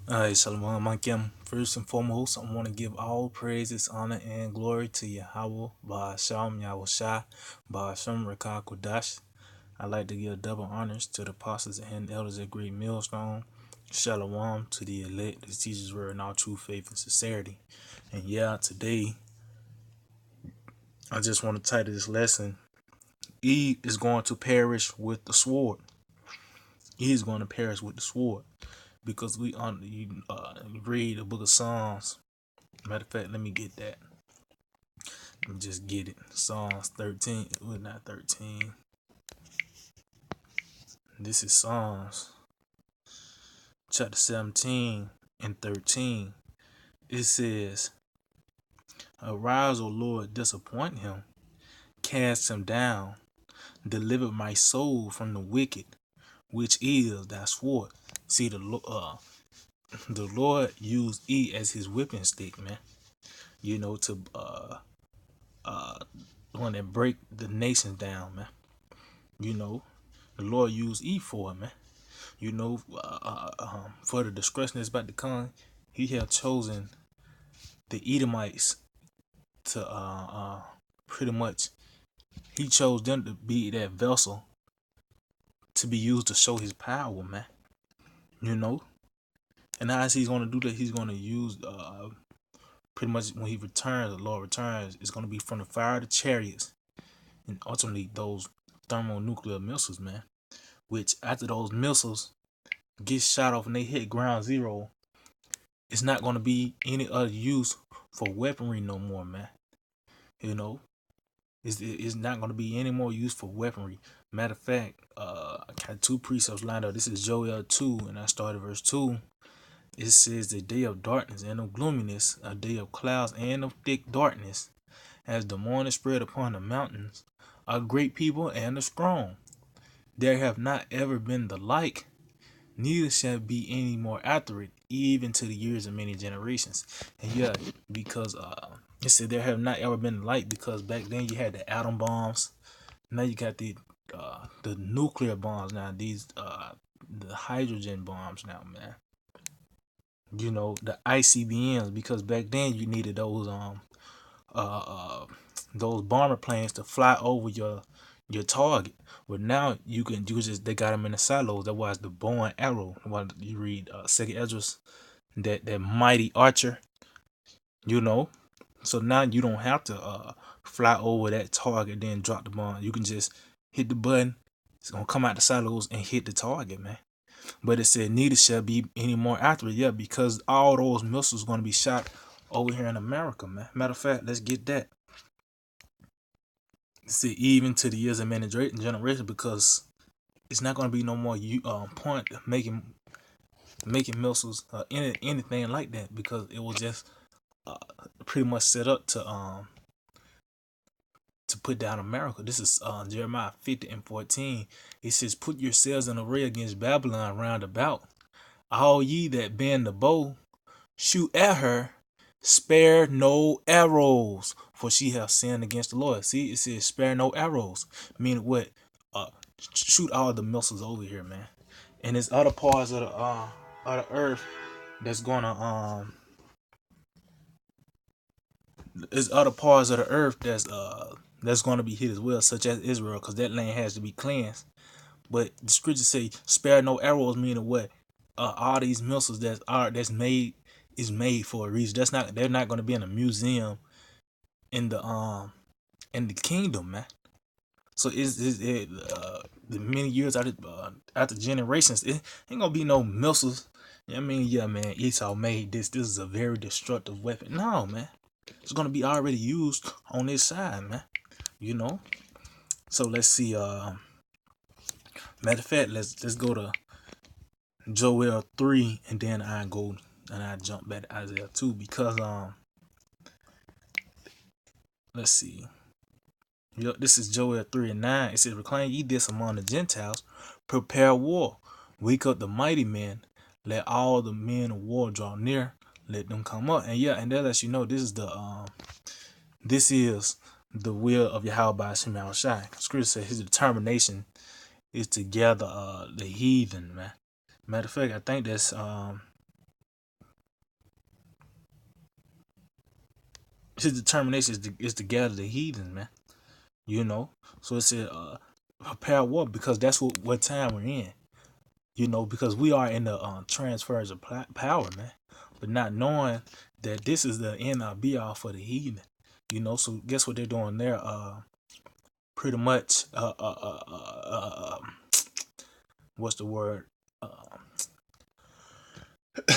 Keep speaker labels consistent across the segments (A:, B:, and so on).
A: Alright, Shalom Makim. First and foremost, I want to give all praises, honor, and glory to Yahweh, Ba'asham Yahushai, Ba'asham Rakah Kodash. I'd like to give double honors to the apostles and elders at Great Millstone. Shalom to the elect, the teachers were in all true faith and sincerity. And yeah, today, I just want to title this lesson, Eve is going to perish with the sword. He is going to perish with the sword. Because you read the book of Psalms. Matter of fact, let me get that. Let me just get it. Psalms 13. Well, not 13. This is Psalms chapter 17 and 13. It says, Arise, O Lord, disappoint him, cast him down, deliver my soul from the wicked, which is thy sword. See, the Lord used E as his whipping stick, man. To one that break the nations down, man. You know, the Lord used E for it, man. For the discretion that's about to come, he have chosen the Edomites to pretty much he chose them to be that vessel to be used to show his power, man. You know, and as he's gonna do that, he's gonna use pretty much when he returns, the Lord returns, it's gonna be from the fire of the chariots and ultimately those thermonuclear missiles, man. Which after those missiles get shot off and they hit ground zero, it's not going to be any other use for weaponry no more, man. You know, it's not going to be any more use for weaponry. Matter of fact, I got two precepts lined up. This is Joel 2, and I started verse 2. It says, the day of darkness and of gloominess, a day of clouds and of thick darkness, as the morning spread upon the mountains, a great people and a strong. There have not ever been the like, neither shall be any more after it, even to the years of many generations. And yeah, because it said there have not ever been light, because back then you had the atom bombs. Now you got the nuclear bombs. Now these the hydrogen bombs now, man. The ICBMs, because back then you needed uh, uh those bomber planes to fly over your target. But now you just they got them in the silos. That's why it's the bow and arrow. While you read Second Esdras, that mighty archer, you know. So now you don't have to fly over that target then drop the bomb. You can just hit the button. It's gonna come out the silos and hit the target, man. But it said neither shall be any more after it, yeah, because all those missiles gonna be shot over here in America, man. Matter of fact, let's get that. See, even to the years of many generation, because it's not going to be no more point making missiles anything like that, because it was just uh, pretty much set up to put down America. This is Jeremiah 50 and 14. It says, put yourselves in array against Babylon round about, all ye that bend the bow, shoot at her, spare no arrows, for she hath sinned against the Lord. See, it says spare no arrows, meaning what? Uh, shoot all the missiles over here, man. And there's other parts of the earth that's gonna there's other parts of the earth that's gonna be hit as well, such as Israel, because that land has to be cleansed. But the scriptures say spare no arrows, meaning what? All these missiles that's made is made for a reason. They're not gonna be in a museum in the kingdom, man. So the many years after generations, it ain't gonna be no missiles. I mean, yeah, man, Esau made this. This is a very destructive weapon. No, man, it's gonna be already used on this side, man. You know. So let's see. Matter of fact, let's go to Joel 3, and then I jump back to Isaiah 2, because let's see. This is Joel 3 and 9. It says, reclaim ye this among the Gentiles, prepare war, wake up the mighty men, let all the men of war draw near, let them come up. And yeah, and that lets you know this is the will of Yahweh by Hashem Shai. Scripture says his determination is to gather the heathen, man. Matter of fact, I think that's his determination is to gather the heathens, man. You know, so it said prepare war because that's what time we're in. You know, because we are in the transfers of power, man. But not knowing that this is the end all be all for the heathen. You know, so guess what they're doing there? Pretty much what's the word?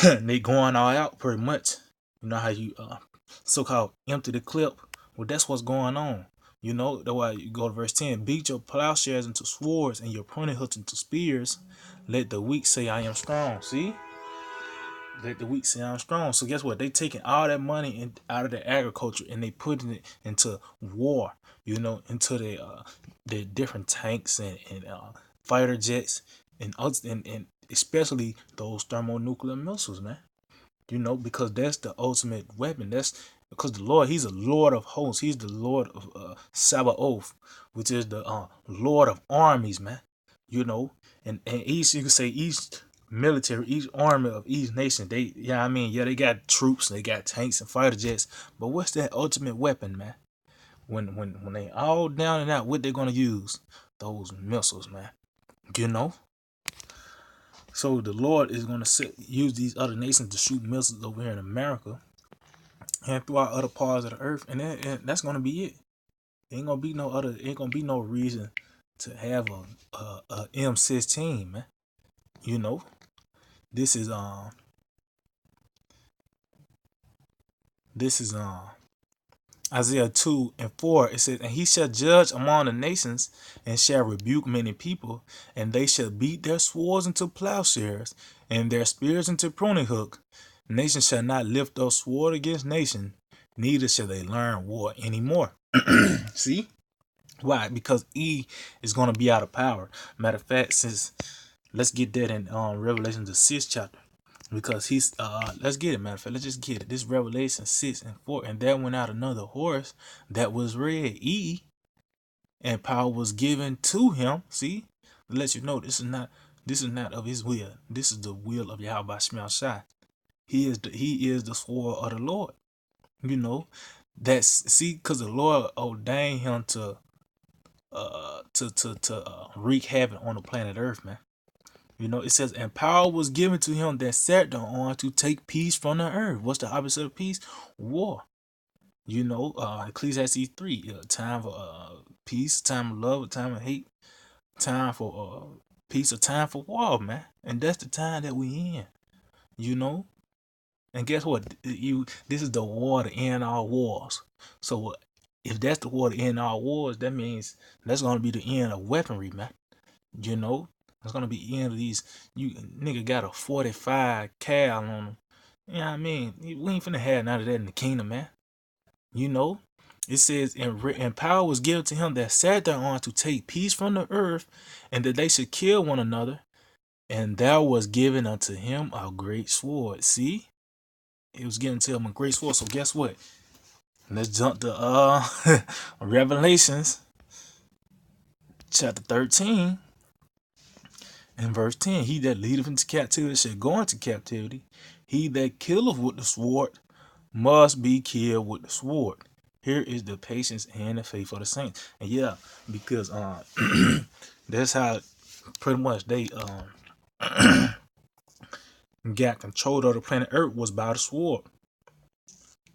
A: They going all out pretty much. You know how you so-called empty the clip? Well, that's what's going on. You know, that's why you go to verse 10. Beat your plowshares into swords and your pruning hooks into spears. Let the weak say I am strong. See? Let the weak say I'm strong. So guess what? They taking all that money out of the agriculture and they putting it into war. You know, into the different tanks and fighter jets and especially those thermonuclear missiles, man. You know, because that's the ultimate weapon. That's because the Lord, He's a Lord of hosts. He's the Lord of Sabaoth, which is the Lord of armies, man. You know, and each you can say each military, each army of each nation, they I mean, yeah, they got troops, they got tanks and fighter jets, but what's that ultimate weapon, man? When they all down and out, what they gonna use? Those missiles, man. You know. So the Lord is gonna use these other nations to shoot missiles over here in America and throughout other parts of the earth, and that's gonna be it. Ain't gonna be no other. Ain't gonna be no reason to have a M16, man. You know, this is Isaiah 2:4. It says, and he shall judge among the nations, and shall rebuke many people, and they shall beat their swords into plowshares, and their spears into pruning hook. Nation shall not lift up sword against nation, neither shall they learn war anymore. See? Why? Because E is going to be out of power. Matter of fact, since let's get that in Revelation the 6th chapter. Because he's let's get it, matter of fact, let's just get it. This Revelation 6:4, and there went out another horse that was red, E, and power was given to him. See? It lets you know this is not of his will. This is the will of Yahweh Shemel Shai. He is the sword of the Lord. You know, because the Lord ordained him to wreak havoc on the planet Earth, man. You know, it says, and power was given to him that sat thereon to take peace from the earth. What's the opposite of peace? War. You know, Ecclesiastes 3, time for peace, time of love, time of hate, time for peace, a time for war, man. And that's the time that we in. You know, and guess what? This is the war to end all wars. So if that's the war to end all wars, that means that's gonna be the end of weaponry, man. You know, it's gonna be the end of these. You nigga got a 45 cal on them. You know what I mean? We ain't finna have none of that in the kingdom, man. You know, it says, and power was given to him that sat thereon to take peace from the earth, and that they should kill one another. And there was given unto him a great sword. See, it was given to him a great sword. So guess what? Let's jump to Revelations chapter 13. In verse 10, he that leadeth into captivity shall go into captivity. He that killeth with the sword must be killed with the sword. Here is the patience and the faith of the saints. And yeah, because that's how pretty much they got control of the planet Earth was by the sword.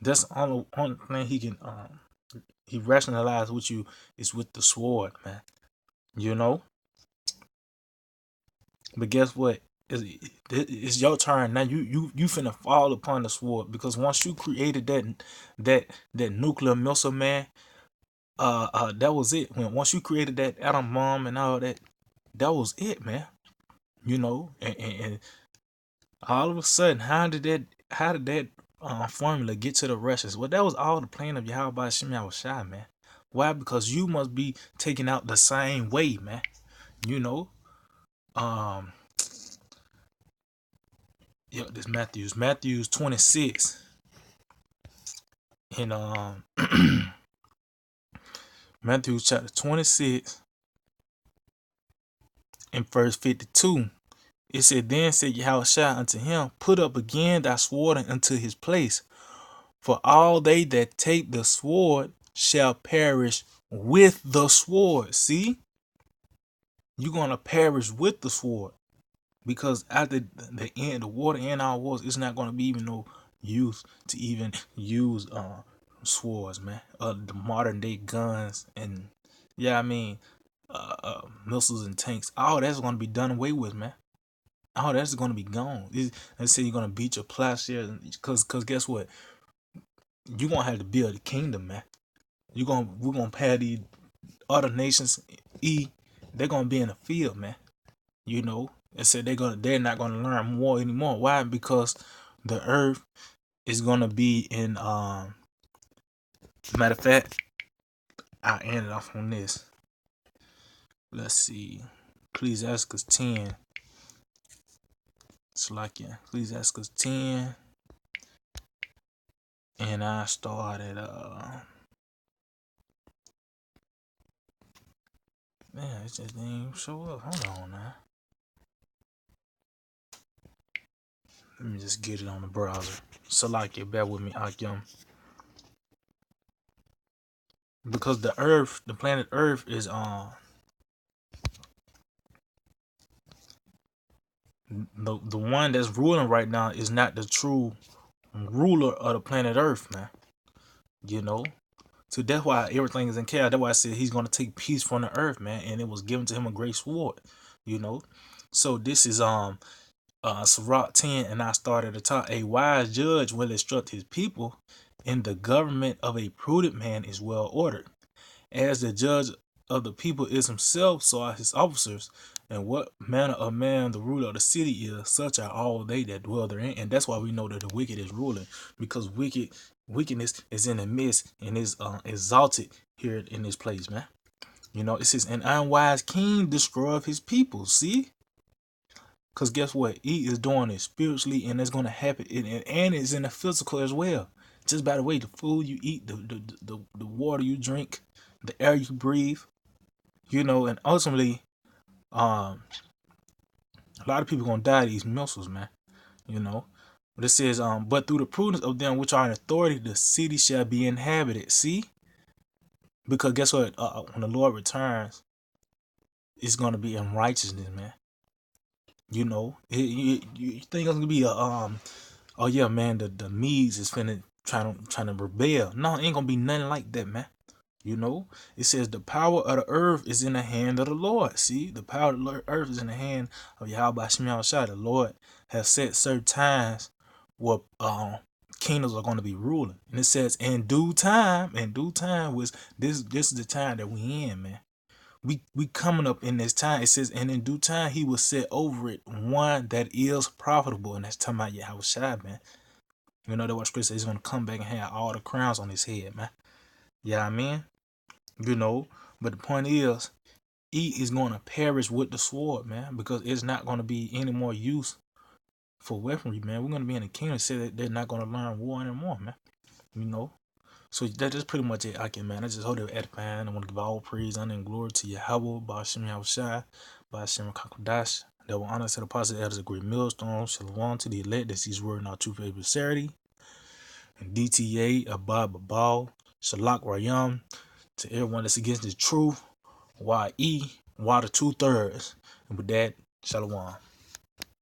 A: That's the only thing he can he rationalized with you is with the sword, man. You know? But guess what? It's your turn now. You finna fall upon the sword because once you created that nuclear missile, man, that was it. Once you created that atom bomb and all that, that was it, man. You know, and all of a sudden, how did that formula get to the Russians? Well, that was all the plan of Yahweh Shem Shai, man. Why? Because you must be taken out the same way, man. You know, yeah, this Matthew's 26, in Matthew chapter 26 in verse 52. It said, then said Yahweh Shai unto him, put up again thy sword unto his place, For all they that take the sword shall perish with the sword. See, you're gonna perish with the sword, because after the end, the water in our wars, it's not gonna be even no use to even use swords, man. The modern day guns and yeah, I mean, missiles and tanks. All that's gonna be done away with, man. All that's gonna be gone. Let's say you're gonna beat your plowshare, cause guess what? You're gonna have to build a kingdom, man. We're gonna pay these other nations they're gonna be in the field, man. You know, and said they're not gonna learn war anymore. Why? Because the earth is gonna be in matter of fact, I ended off on this. Let's see. Ecclesiastes 10. It's like Ecclesiastes 10. And I started man, it just didn't even show up. Hold on now. Let me just get it on the browser. Salakia, bear with me, Akim. Because the earth, the planet Earth is the one that's ruling right now is not the true ruler of the planet Earth, man. You know? So that's why everything is in chaos. That's why I said he's gonna take peace from the earth, man, and it was given to him a great sword, you know. So this is Sirach 10, and I started to talk. A wise judge will instruct his people, and the government of a prudent man is well ordered. As the judge of the people is himself, so are his officers. And what manner of man the ruler of the city is, such are all they that dwell therein. And that's why we know that the wicked is ruling, because wickedness is in the midst and is exalted here in this place, man. You know, it says an unwise king destroyeth his people. See, because guess what? He is doing it spiritually, and it's going to happen, and it's in the physical as well. Just by the way, the food you eat, the water you drink, the air you breathe, you know, and ultimately, a lot of people gonna die of these missiles, man. You know, but it says, but through the prudence of them which are in authority, the city shall be inhabited. See, because guess what? When the Lord returns, it's gonna be in righteousness, man. You know, you think it's gonna be a oh yeah, man, the Medes is finna trying to rebel. No, it ain't gonna be nothing like that, man. You know, it says the power of the earth is in the hand of the Lord. See, the power of the earth is in the hand of Yahweh Shemel Shai. The Lord has set certain times where kingdoms are going to be ruling, and it says in due time. In due time was this. This is the time that we in, man. We coming up in this time. It says, and in due time he will set over it one that is profitable, and that's talking about Yahweh Shai, man. You know that what Scripture says, he's gonna come back and have all the crowns on his head, man. Yeah, I mean, you know. But the point is, he is gonna perish with the sword, man, because it's not gonna be any more use for weaponry, man. We're gonna be in the kingdom. Say that they're not gonna learn war anymore, man. You know. So that is pretty much it, I can, man. I just hope they're edifying. I want to give all praise, honor, and glory to Yahweh, Ba'ashem Yahushai, Ba'ashem Kakodash. That will honor to the positive elders, a great millstone. Shalom to the elect that sees word in our true faith and sincerity. And DTA, Abad Babal, Shalak Rayam, to everyone that's against the truth. YE, Y the 2/3. And with that, Shalom.